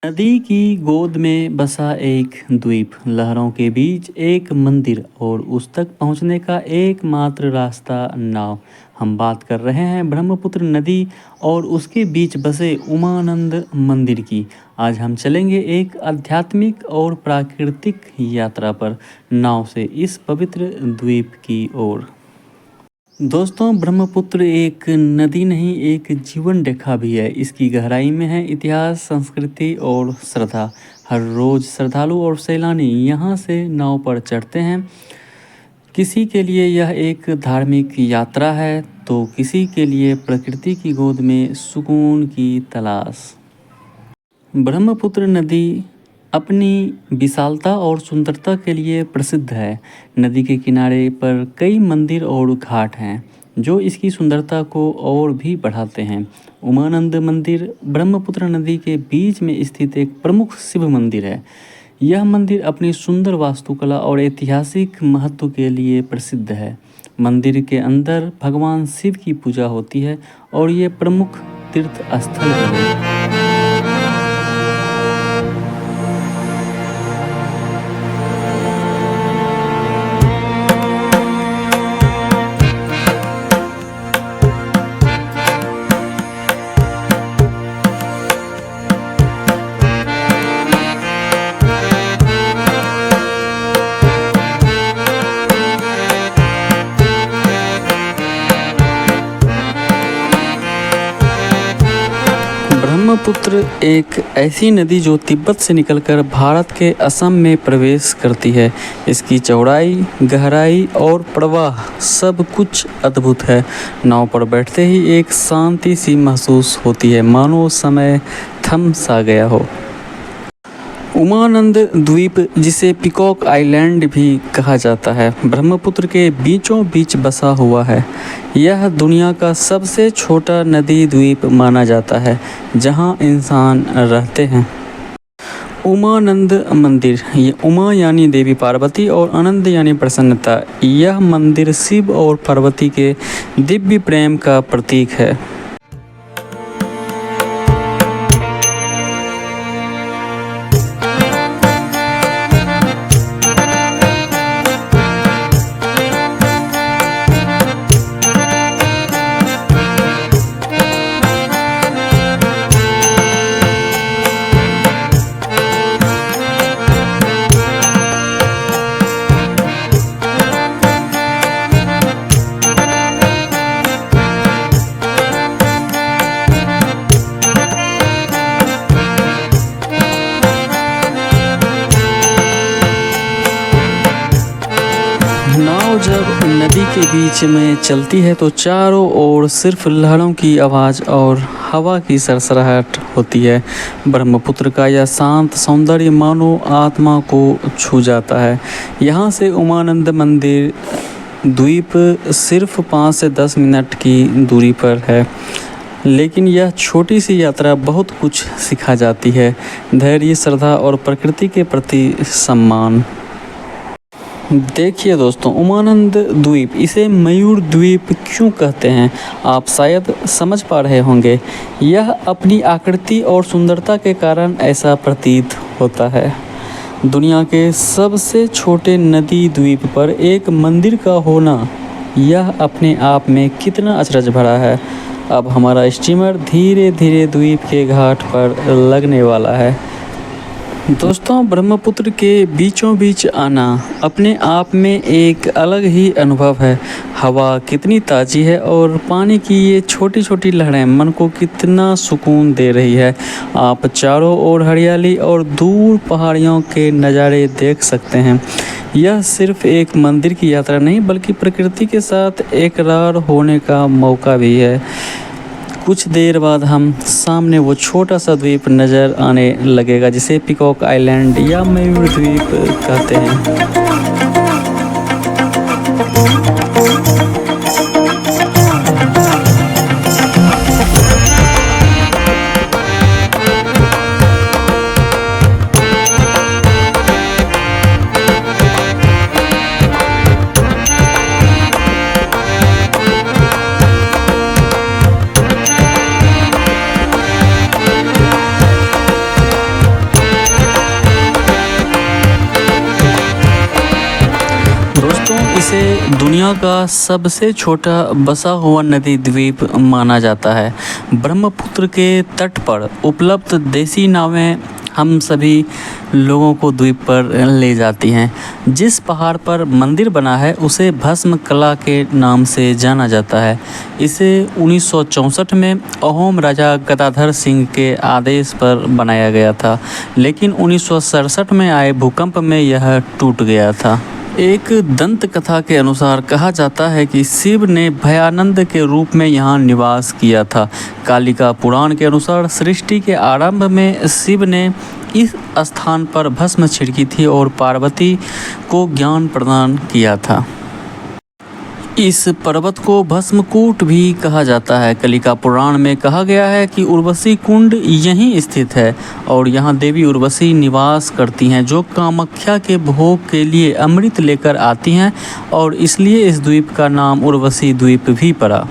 नदी की गोद में बसा एक द्वीप, लहरों के बीच एक मंदिर और उस तक पहुंचने का एकमात्र रास्ता नाव। हम बात कर रहे हैं ब्रह्मपुत्र नदी और उसके बीच बसे उमानंद मंदिर की। आज हम चलेंगे एक आध्यात्मिक और प्राकृतिक यात्रा पर नाव से इस पवित्र द्वीप की ओर। दोस्तों, ब्रह्मपुत्र एक नदी नहीं, एक जीवन रेखा भी है। इसकी गहराई में है इतिहास, संस्कृति और श्रद्धा। हर रोज श्रद्धालु और सैलानी यहाँ से नाव पर चढ़ते हैं। किसी के लिए यह एक धार्मिक यात्रा है तो किसी के लिए प्रकृति की गोद में सुकून की तलाश। ब्रह्मपुत्र नदी अपनी विशालता और सुंदरता के लिए प्रसिद्ध है। नदी के किनारे पर कई मंदिर और घाट हैं जो इसकी सुंदरता को और भी बढ़ाते हैं। उमानंद मंदिर ब्रह्मपुत्र नदी के बीच में स्थित एक प्रमुख शिव मंदिर है। यह मंदिर अपनी सुंदर वास्तुकला और ऐतिहासिक महत्व के लिए प्रसिद्ध है। मंदिर के अंदर भगवान शिव की पूजा होती है और ये प्रमुख तीर्थ स्थल भी है। ब्रह्मपुत्र एक ऐसी नदी जो तिब्बत से निकलकर भारत के असम में प्रवेश करती है। इसकी चौड़ाई, गहराई और प्रवाह सब कुछ अद्भुत है। नाव पर बैठते ही एक शांति सी महसूस होती है, मानो समय थम सा गया हो। उमानंद द्वीप, जिसे पिकॉक आइलैंड भी कहा जाता है, ब्रह्मपुत्र के बीचों बीच बसा हुआ है। यह दुनिया का सबसे छोटा नदी द्वीप माना जाता है जहां इंसान रहते हैं। उमानंद मंदिर, ये उमा यानी देवी पार्वती और आनंद यानी प्रसन्नता। यह मंदिर शिव और पार्वती के दिव्य प्रेम का प्रतीक है। नाव जब नदी के बीच में चलती है तो चारों ओर सिर्फ लहरों की आवाज़ और हवा की सरसराहट होती है। ब्रह्मपुत्र का यह शांत सौंदर्य मानो आत्मा को छू जाता है। यहाँ से उमानंद मंदिर द्वीप सिर्फ 5 से 10 मिनट की दूरी पर है, लेकिन यह छोटी सी यात्रा बहुत कुछ सिखा जाती है। धैर्य, श्रद्धा और प्रकृति के प्रति सम्मान। देखिए दोस्तों, उमानंद द्वीप, इसे मयूर द्वीप क्यों कहते हैं, आप शायद समझ पा रहे होंगे। यह अपनी आकृति और सुंदरता के कारण ऐसा प्रतीत होता है। दुनिया के सबसे छोटे नदी द्वीप पर एक मंदिर का होना, यह अपने आप में कितना अचरज भरा है। अब हमारा स्टीमर धीरे धीरे द्वीप के घाट पर लगने वाला है। दोस्तों, ब्रह्मपुत्र के बीचों बीच आना अपने आप में एक अलग ही अनुभव है। हवा कितनी ताज़ी है और पानी की ये छोटी छोटी लहरें मन को कितना सुकून दे रही है। आप चारों ओर हरियाली और दूर पहाड़ियों के नज़ारे देख सकते हैं। यह सिर्फ एक मंदिर की यात्रा नहीं, बल्कि प्रकृति के साथ एकरार होने का मौका भी है। कुछ देर बाद हम सामने वो छोटा सा द्वीप नज़र आने लगेगा जिसे पिकॉक आइलैंड या मयूर द्वीप कहते हैं। इसे दुनिया का सबसे छोटा बसा हुआ नदी द्वीप माना जाता है। ब्रह्मपुत्र के तट पर उपलब्ध देसी नावें हम सभी लोगों को द्वीप पर ले जाती हैं। जिस पहाड़ पर मंदिर बना है उसे भस्म कला के नाम से जाना जाता है। इसे 1964 में अहोम राजा गदाधर सिंह के आदेश पर बनाया गया था, लेकिन 1967 में आए भूकंप में यह टूट गया था। एक दंत कथा के अनुसार कहा जाता है कि शिव ने भयानंद के रूप में यहाँ निवास किया था। कालिका पुराण के अनुसार सृष्टि के आरंभ में शिव ने इस स्थान पर भस्म छिड़की थी और पार्वती को ज्ञान प्रदान किया था। इस पर्वत को भस्मकूट भी कहा जाता है। कलिका पुराण में कहा गया है कि उर्वशी कुंड यहीं स्थित है और यहाँ देवी उर्वशी निवास करती हैं, जो कामाख्या के भोग के लिए अमृत लेकर आती हैं और इसलिए इस द्वीप का नाम उर्वशी द्वीप भी पड़ा।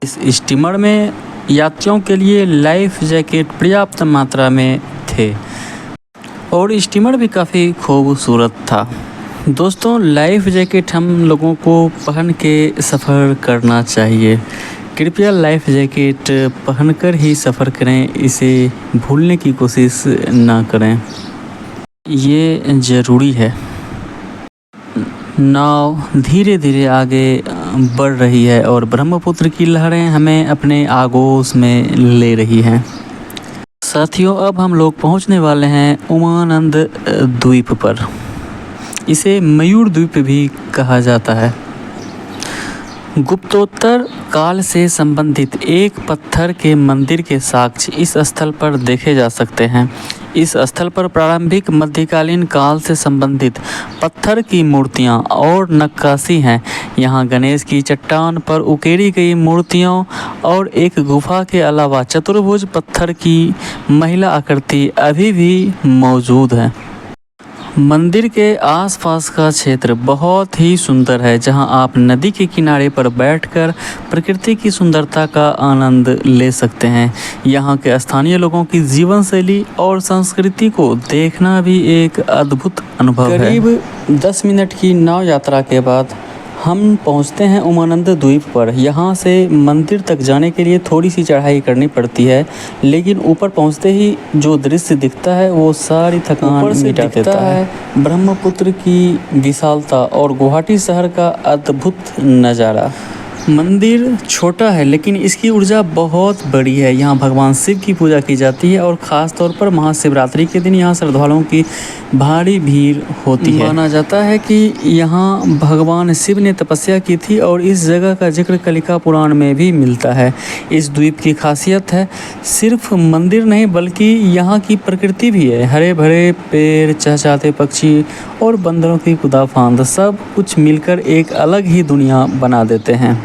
इस स्टीमर में यात्रियों के लिए लाइफ जैकेट पर्याप्त मात्रा में थे और स्टीमर भी काफ़ी खूबसूरत था। दोस्तों, लाइफ जैकेट हम लोगों को पहन के सफ़र करना चाहिए। कृपया लाइफ जैकेट पहनकर ही सफ़र करें, इसे भूलने की कोशिश ना करें, ये ज़रूरी है। नाव धीरे धीरे आगे बढ़ रही है और ब्रह्मपुत्र की लहरें हमें अपने आगोश में ले रही हैं। साथियों, अब हम लोग पहुंचने वाले हैं उमानंद द्वीप पर। इसे मयूर द्वीप भी कहा जाता है। गुप्तोत्तर काल से संबंधित एक पत्थर के मंदिर के साक्ष्य इस स्थल पर देखे जा सकते हैं। इस स्थल पर प्रारंभिक मध्यकालीन काल से संबंधित पत्थर की मूर्तियां और नक्काशी हैं। यहाँ गणेश की चट्टान पर उकेरी गई मूर्तियों और एक गुफा के अलावा चतुर्भुज पत्थर की महिला आकृति अभी भी मौजूद है। मंदिर के आसपास का क्षेत्र बहुत ही सुंदर है, जहां आप नदी के किनारे पर बैठकर प्रकृति की सुंदरता का आनंद ले सकते हैं। यहां के स्थानीय लोगों की जीवन शैली और संस्कृति को देखना भी एक अद्भुत अनुभव है। करीब 10 मिनट की नाव यात्रा के बाद हम पहुंचते हैं उमानंद द्वीप पर। यहां से मंदिर तक जाने के लिए थोड़ी सी चढ़ाई करनी पड़ती है, लेकिन ऊपर पहुंचते ही जो दृश्य दिखता है वो सारी थकान मिटा देता है। ब्रह्मपुत्र की विशालता और गुवाहाटी शहर का अद्भुत नज़ारा। मंदिर छोटा है लेकिन इसकी ऊर्जा बहुत बड़ी है। यहाँ भगवान शिव की पूजा की जाती है और ख़ास तौर पर महाशिवरात्रि के दिन यहाँ श्रद्धालुओं की भारी भीड़ होती है। माना जाता है कि यहाँ भगवान शिव ने तपस्या की थी और इस जगह का जिक्र कलिका पुराण में भी मिलता है। इस द्वीप की खासियत है सिर्फ मंदिर नहीं बल्कि यहाँ की प्रकृति भी है। हरे भरे पेड़, चहचहाते पक्षी और बंदरों की कूदाफांद सब कुछ मिलकर एक अलग ही दुनिया बना देते हैं।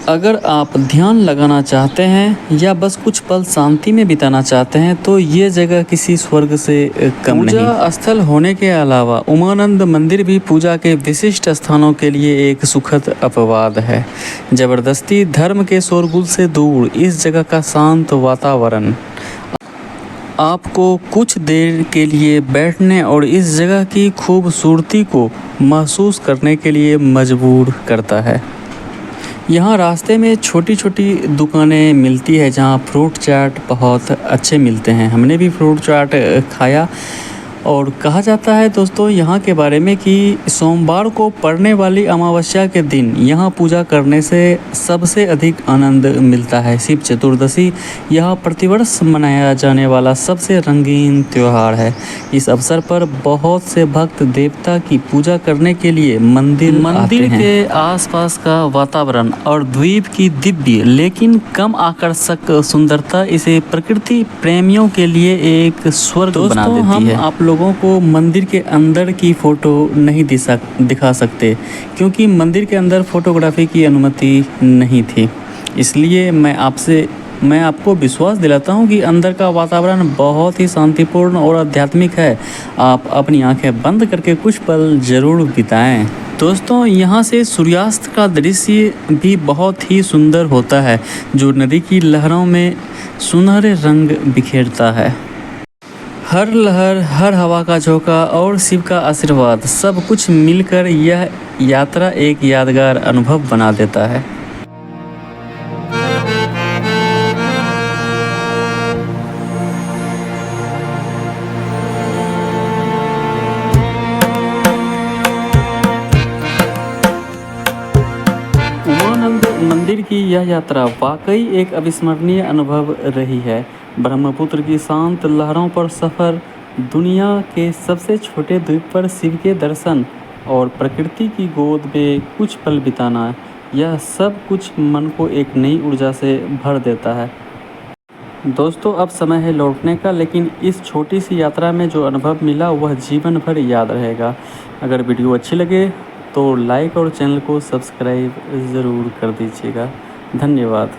अगर आप ध्यान लगाना चाहते हैं या बस कुछ पल शांति में बिताना चाहते हैं तो ये जगह किसी स्वर्ग से कम नहीं। पूजा स्थल होने के अलावा उमानंद मंदिर भी पूजा के विशिष्ट स्थानों के लिए एक सुखद अपवाद है। जबरदस्ती धर्म के शोरगुल से दूर इस जगह का शांत वातावरण आपको कुछ देर के लिए बैठने और इस जगह की खूबसूरती को महसूस करने के लिए मजबूर करता है। यहाँ रास्ते में छोटी छोटी दुकानें मिलती है जहाँ फ्रूट चाट बहुत अच्छे मिलते हैं। हमने भी फ्रूट चाट खाया और कहा जाता है दोस्तों यहाँ के बारे में कि सोमवार को पड़ने वाली अमावस्या के दिन यहाँ पूजा करने से सबसे अधिक आनंद मिलता है। शिव चतुर्दशी यह प्रतिवर्ष मनाया जाने वाला सबसे रंगीन त्यौहार है। इस अवसर पर बहुत से भक्त देवता की पूजा करने के लिए मंदिर के आसपास का वातावरण और द्वीप की दिव्य लेकिन कम आकर्षक सुंदरता इसे प्रकृति प्रेमियों के लिए एक स्वर्ग बना देती है। आप लोगों को मंदिर के अंदर की फ़ोटो नहीं दिखा सकते, क्योंकि मंदिर के अंदर फ़ोटोग्राफ़ी की अनुमति नहीं थी। इसलिए मैं आपको विश्वास दिलाता हूँ कि अंदर का वातावरण बहुत ही शांतिपूर्ण और आध्यात्मिक है। आप अपनी आँखें बंद करके कुछ पल ज़रूर बिताएँ। दोस्तों, यहाँ से सूर्यास्त का दृश्य भी बहुत ही सुंदर होता है, जो नदी की लहरों में सुनहरे रंग बिखेरता है। हर लहर, हर हवा का झोंका और शिव का आशीर्वाद, सब कुछ मिलकर यह यात्रा एक यादगार अनुभव बना देता है। उमानंद मंदिर की यह यात्रा वाकई एक अविस्मरणीय अनुभव रही है। ब्रह्मपुत्र की शांत लहरों पर सफ़र, दुनिया के सबसे छोटे द्वीप पर शिव के दर्शन और प्रकृति की गोद में कुछ पल बिताना, यह सब कुछ मन को एक नई ऊर्जा से भर देता है। दोस्तों, अब समय है लौटने का, लेकिन इस छोटी सी यात्रा में जो अनुभव मिला वह जीवन भर याद रहेगा। अगर वीडियो अच्छी लगे तो लाइक और चैनल को सब्सक्राइब ज़रूर कर दीजिएगा। धन्यवाद।